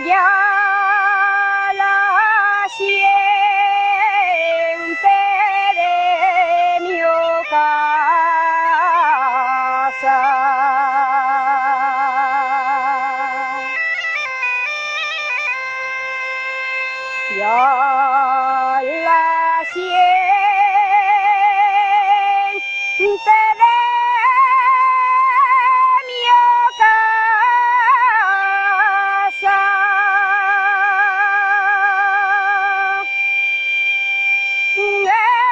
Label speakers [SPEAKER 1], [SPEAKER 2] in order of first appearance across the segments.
[SPEAKER 1] ya la siente de mi casa. Ya la siente de mi casa.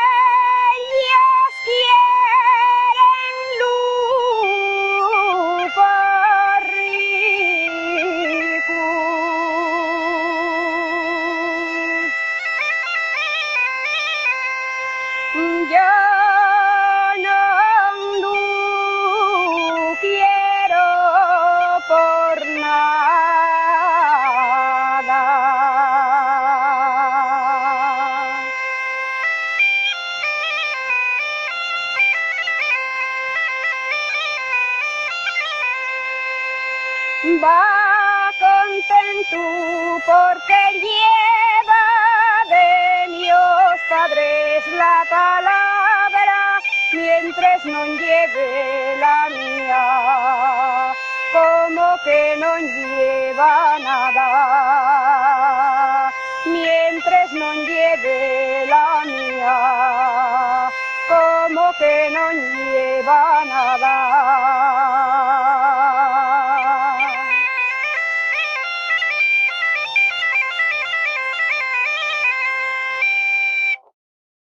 [SPEAKER 1] Ellos quieren luz rico. Yo no lo quiero por nada. Va contento porque lleva de mis padres la palabra, mientras no lleve la mía, como que no lleva nada. Mientras no lleve la mía, como que no lleva nada.